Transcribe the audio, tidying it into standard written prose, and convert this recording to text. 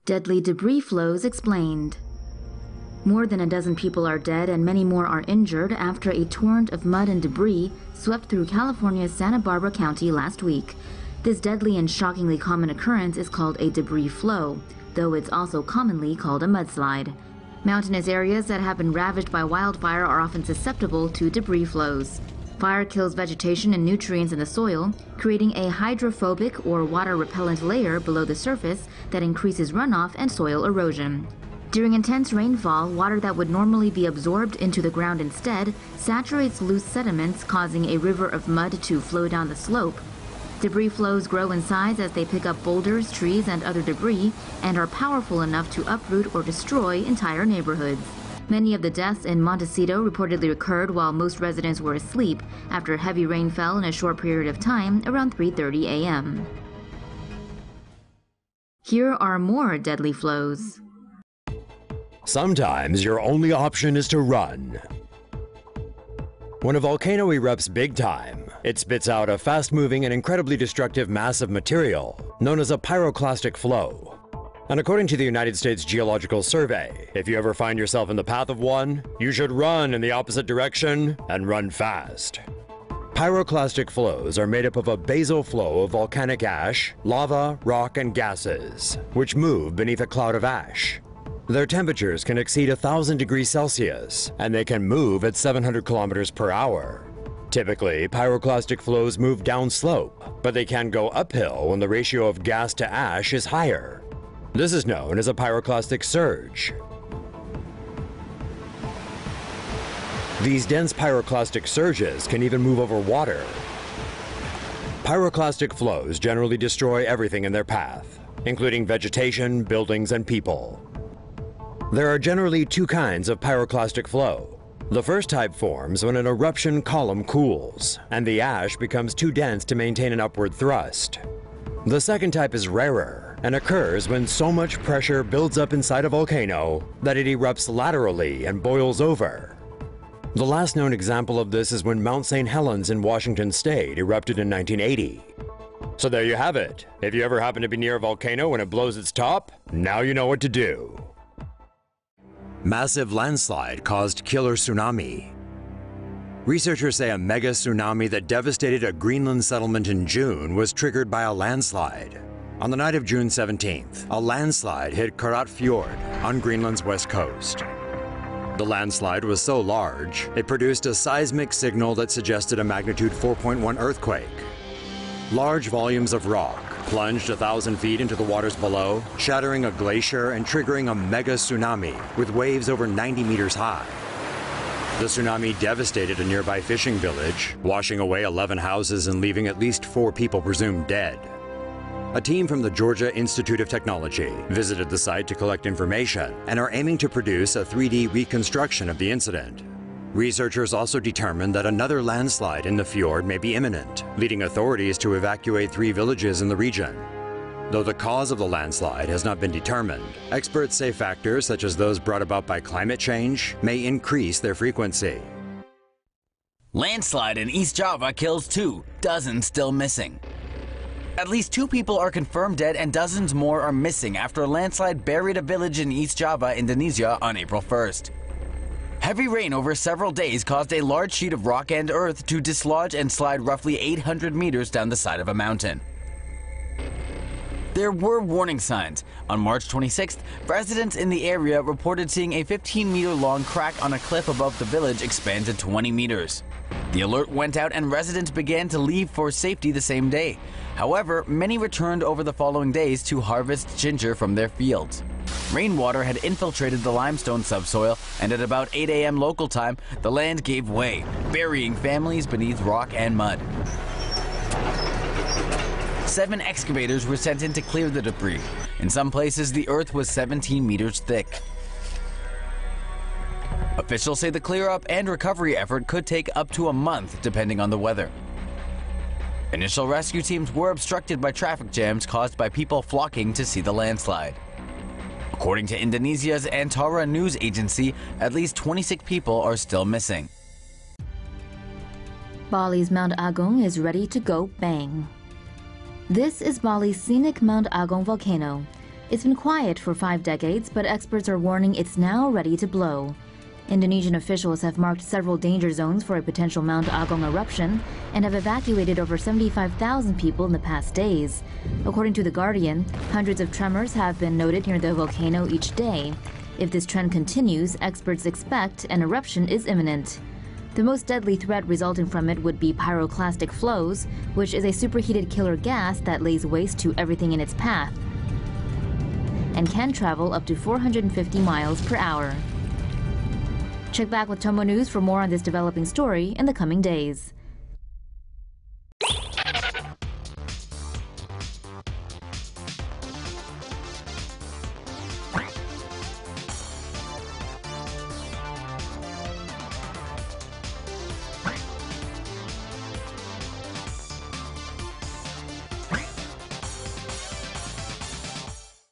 Deadly debris flows explained. More than a dozen people are dead and many more are injured after a torrent of mud and debris swept through California's Santa Barbara County last week. This deadly and shockingly common occurrence is called a debris flow, though it's also commonly called a mudslide. Mountainous areas that have been ravaged by wildfire are often susceptible to debris flows. Fire kills vegetation and nutrients in the soil, creating a hydrophobic or water-repellent layer below the surface that increases runoff and soil erosion. During intense rainfall, water that would normally be absorbed into the ground instead saturates loose sediments, causing a river of mud to flow down the slope. Debris flows grow in size as they pick up boulders, trees, and other debris, and are powerful enough to uproot or destroy entire neighborhoods. Many of the deaths in Montecito reportedly occurred while most residents were asleep after heavy rain fell in a short period of time around 3:30 a.m. Here are more deadly flows. Sometimes your only option is to run. When a volcano erupts big time, it spits out a fast-moving and incredibly destructive mass of material known as a pyroclastic flow. And according to the United States Geological Survey, if you ever find yourself in the path of one, you should run in the opposite direction and run fast. Pyroclastic flows are made up of a basal flow of volcanic ash, lava, rock, and gases, which move beneath a cloud of ash. Their temperatures can exceed 1,000 degrees Celsius, and they can move at 700 kilometers per hour. Typically, pyroclastic flows move downslope, but they can go uphill when the ratio of gas to ash is higher. This is known as a pyroclastic surge. These dense pyroclastic surges can even move over water. Pyroclastic flows generally destroy everything in their path, including vegetation, buildings, and people. There are generally two kinds of pyroclastic flow. The first type forms when an eruption column cools, and the ash becomes too dense to maintain an upward thrust. The second type is rarer, and occurs when so much pressure builds up inside a volcano that it erupts laterally and boils over. The last known example of this is when Mount St. Helens in Washington State erupted in 1980. So there you have it. If you ever happen to be near a volcano when it blows its top, now you know what to do. Massive landslide caused killer tsunami. Researchers say a mega tsunami that devastated a Greenland settlement in June was triggered by a landslide. On the night of June 17th, a landslide hit Karat Fjord on Greenland's west coast. The landslide was so large, it produced a seismic signal that suggested a magnitude 4.1 earthquake. Large volumes of rock plunged 1,000 feet into the waters below, shattering a glacier and triggering a mega tsunami with waves over 90 meters high. The tsunami devastated a nearby fishing village, washing away 11 houses and leaving at least 4 people presumed dead. A team from the Georgia Institute of Technology visited the site to collect information and are aiming to produce a 3D reconstruction of the incident. Researchers also determined that another landslide in the fjord may be imminent, leading authorities to evacuate 3 villages in the region. Though the cause of the landslide has not been determined, experts say factors such as those brought about by climate change may increase their frequency. Landslide in East Java kills 2, dozens still missing. At least 2 people are confirmed dead and dozens more are missing after a landslide buried a village in East Java, Indonesia on April 1st. Heavy rain over several days caused a large sheet of rock and earth to dislodge and slide roughly 800 meters down the side of a mountain. There were warning signs. On March 26th, residents in the area reported seeing a 15-meter-long crack on a cliff above the village expand to 20 meters. The alert went out and residents began to leave for safety the same day. However, many returned over the following days to harvest ginger from their fields. Rainwater had infiltrated the limestone subsoil, and at about 8 a.m. local time, the land gave way, burying families beneath rock and mud. 7 excavators were sent in to clear the debris. In some places, the earth was 17 meters thick. Officials say the clear-up and recovery effort could take up to a month, depending on the weather. Initial rescue teams were obstructed by traffic jams caused by people flocking to see the landslide. According to Indonesia's Antara news agency, at least 26 people are still missing. Bali's Mount Agung is ready to go bang. This is Bali's scenic Mount Agung volcano. It's been quiet for 5 decades, but experts are warning it's now ready to blow. Indonesian officials have marked several danger zones for a potential Mount Agung eruption and have evacuated over 75,000 people in the past days. According to The Guardian, hundreds of tremors have been noted near the volcano each day. If this trend continues, experts expect an eruption is imminent. The most deadly threat resulting from it would be pyroclastic flows, which is a superheated killer gas that lays waste to everything in its path and can travel up to 450 miles per hour. Check back with Tomo News for more on this developing story in the coming days.